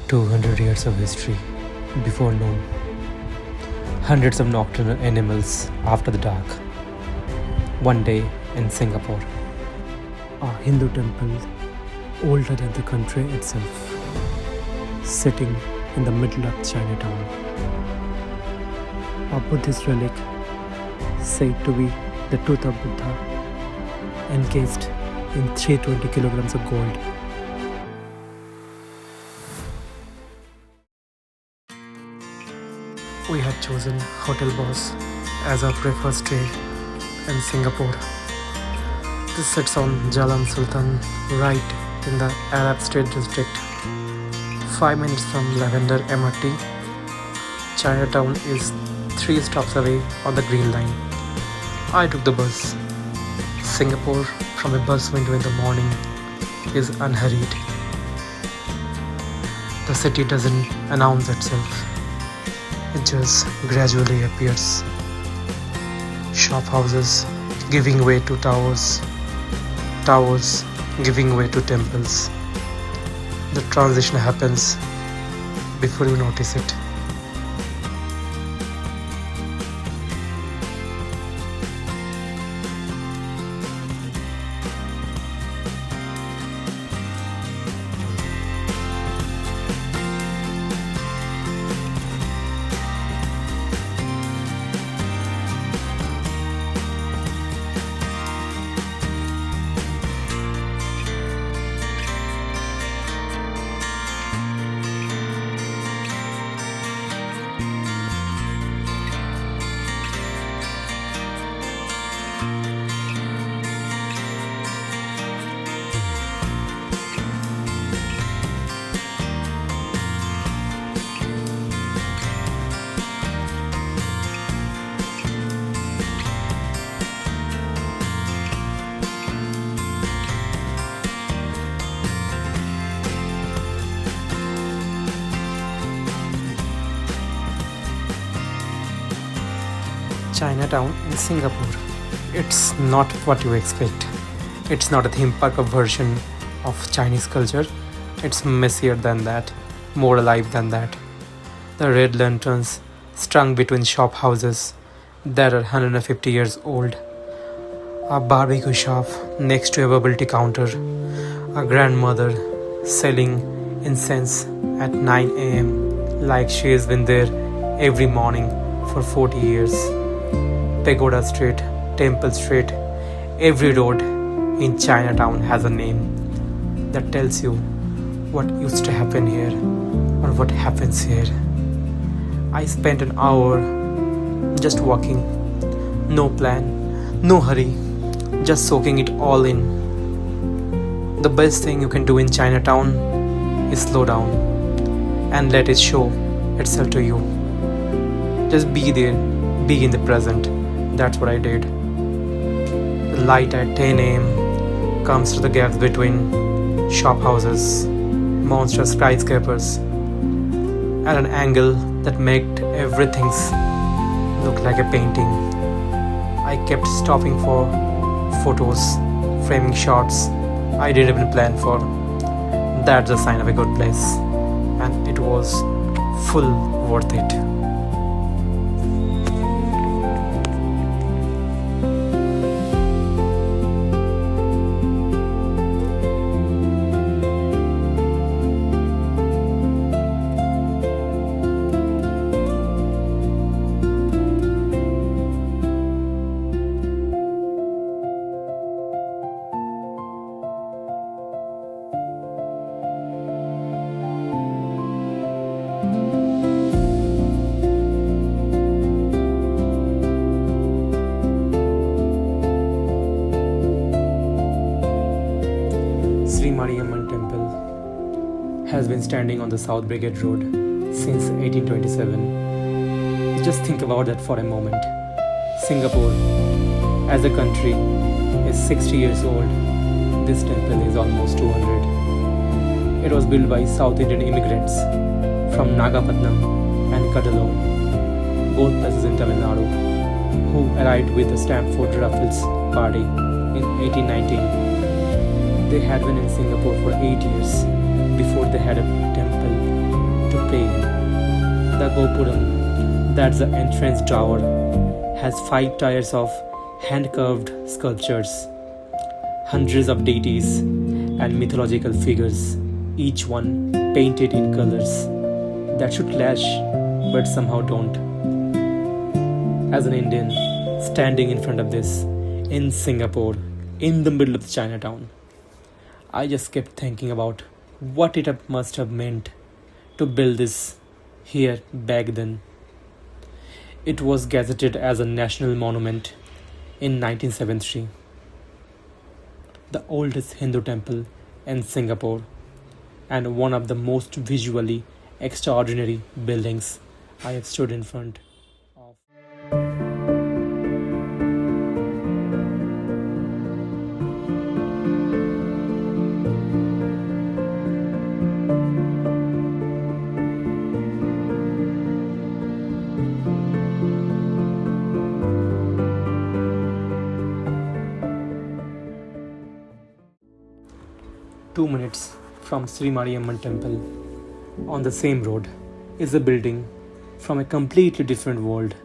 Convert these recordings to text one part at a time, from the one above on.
200 years of history before noon. Hundreds of nocturnal animals after the dark. One day in Singapore. A Hindu temple older than the country itself, sitting in the middle of Chinatown. A Buddhist relic said to be the tooth of Buddha, encased in 320 kilograms of gold. We had chosen Hotel Boss as our preferred stay in Singapore. This sits on Jalan Sultan, right in the Arab State District, 5 minutes from Lavender MRT. Chinatown is 3 stops away on the Green Line. I took the bus. Singapore from a bus window in the morning is unhurried. The city doesn't announce itself. It just gradually appears. Shophouses giving way to towers, towers giving way to temples. The transition happens before you notice it. Chinatown in Singapore. It's not what you expect. It's not a theme park version of Chinese culture. It's messier than that, more alive than that. The red lanterns strung between shop houses that are 150 years old. A barbecue shop next to a bubble tea counter. A grandmother selling incense at 9 a.m. like she has been there every morning for 40 years. Pagoda Street, Temple Street, every road in Chinatown has a name that tells you what used to happen here or what happens here. I spent an hour just walking, no plan, no hurry, just soaking it all in. The best thing you can do in Chinatown is slow down and let it show itself to you. Just be there, be in the present. That's what I did. The light at 10 a.m. comes through the gaps between shop houses, monster skyscrapers, at an angle that made everything look like a painting. I kept stopping for photos, framing shots I didn't even plan for. That's a sign of a good place, and it was full worth it. Mariamman Temple has been standing on the South Brigade Road since 1827. Just think about that for a moment. Singapore, as a country, is 60 years old. This temple is almost 200. It was built by South Indian immigrants from Nagapatnam and Cuddalore, both places in Tamil Nadu, who arrived with the Stamford Raffles party in 1819. They had been in Singapore for 8 years before they had a temple The Gopuram, that's the entrance tower, has 5 tiers of hand-carved sculptures, hundreds of deities and mythological figures, each one painted in colors that should clash but somehow don't. As an Indian standing in front of this in Singapore, in the middle of Chinatown, I just kept thinking about what it must have meant to build this here back then. It was gazetted as a national monument in 1973, the oldest Hindu temple in Singapore, and one of the most visually extraordinary buildings I have stood in front of. 2 minutes from Sri Mariamman Temple, on the same road, is a building from a completely different world.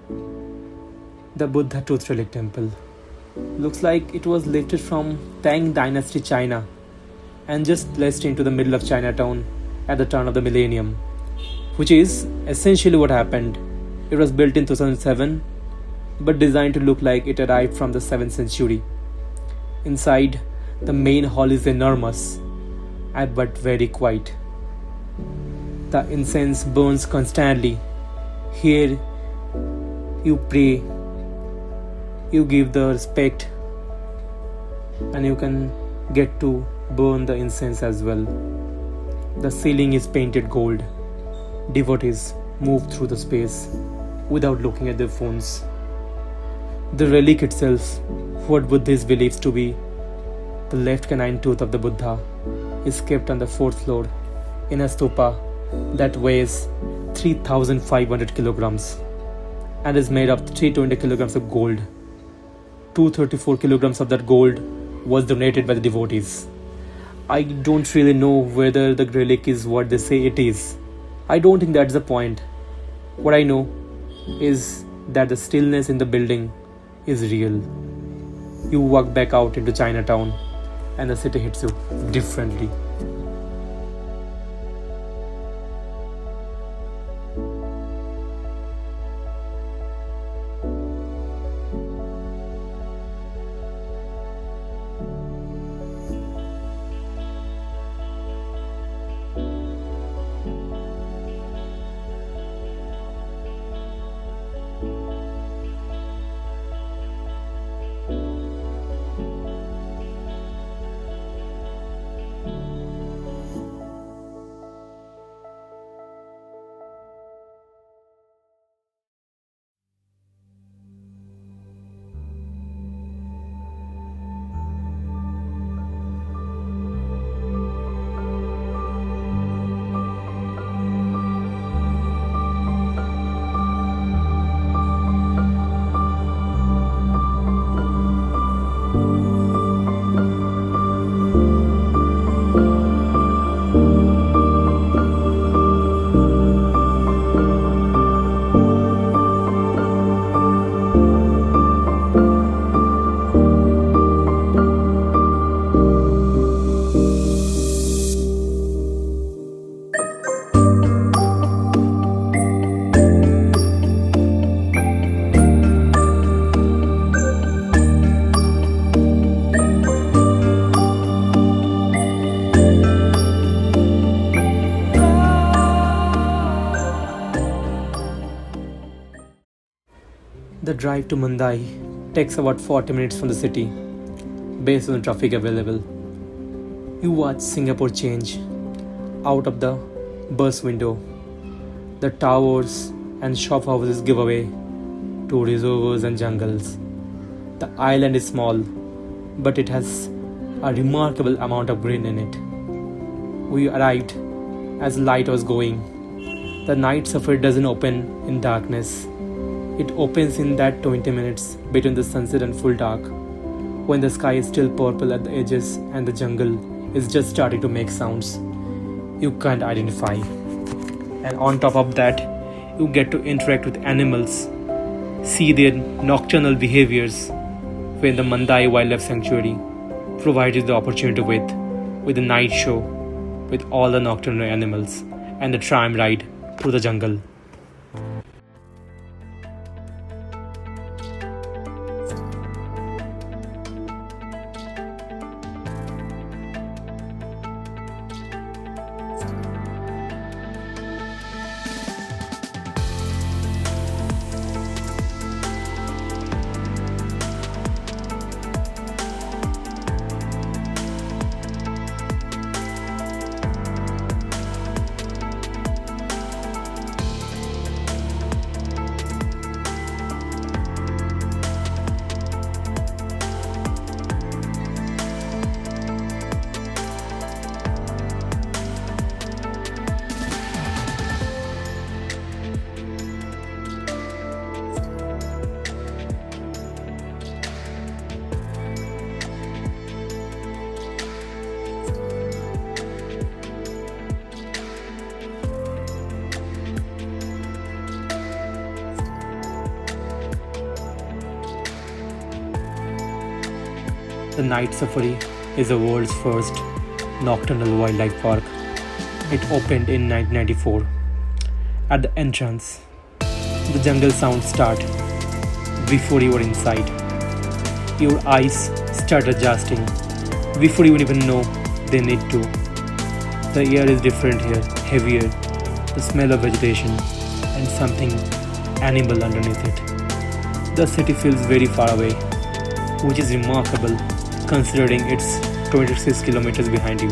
The Buddha Tooth Relic Temple. Looks like it was lifted from Tang Dynasty China and just placed into the middle of Chinatown at the turn of the millennium, which is essentially what happened. It was built in 2007 but designed to look like it arrived from the 7th century. Inside, the main hall is enormous but very quiet. The incense burns constantly. Here you pray, you give the respect, and you can get to burn the incense as well. The ceiling is painted gold. Devotees move through the space without looking at their phones. The relic itself, what Buddhists believe to be the left canine tooth of the Buddha, is kept on the 4th floor in a stupa that weighs 3,500 kilograms and is made of 320 kilograms of gold. 234 kilograms of that gold was donated by the devotees. I don't really know whether the relic is what they say it is. I don't think that's the point. What I know is that the stillness in the building is real. You walk back out into Chinatown and the city hits you differently. The drive to Mumbai takes about 40 minutes from the city, based on the traffic available. You watch Singapore change out of the bus window. The towers and shophouses give away to reservoirs and jungles. The island is small, but it has a remarkable amount of green in it. We arrived as light was going. The night safari doesn't open in darkness. It opens in that 20 minutes between the sunset and full dark, when the sky is still purple at the edges and the jungle is just starting to make sounds you can't identify. And on top of that, You get to interact with animals, see their nocturnal behaviors, when the Mandai Wildlife Sanctuary provides you the opportunity with a night show with all the nocturnal animals and the tram ride through the jungle. The Night Safari is the world's first nocturnal wildlife park. It opened in 1994. At the entrance, the jungle sounds start before you are inside. Your eyes start adjusting before you even know they need to. The air is different here, heavier, the smell of vegetation, and something animal underneath it. The city feels very far away, which is remarkable considering it's 26 kilometers behind you.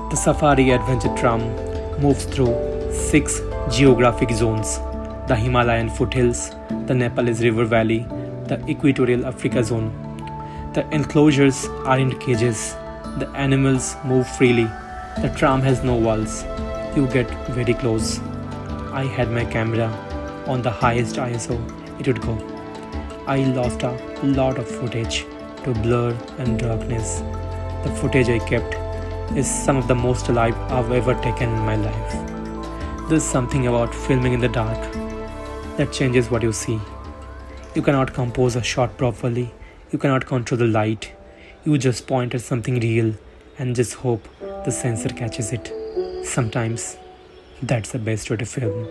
The Safari Adventure Tram moves through 6 geographic zones: the Himalayan foothills, the Nepalese River Valley, the Equatorial Africa Zone. The enclosures aren't cages, the animals move freely. The tram has no walls. You get very close. I had my camera on the highest ISO it would go. I lost a lot of footage to blur and darkness. The footage I kept is some of the most alive I've ever taken in my life. There's something about filming in the dark that changes what you see. You cannot compose a shot properly, you cannot control the light. You just point at something real and just hope the sensor catches it. Sometimes that's the best way to film.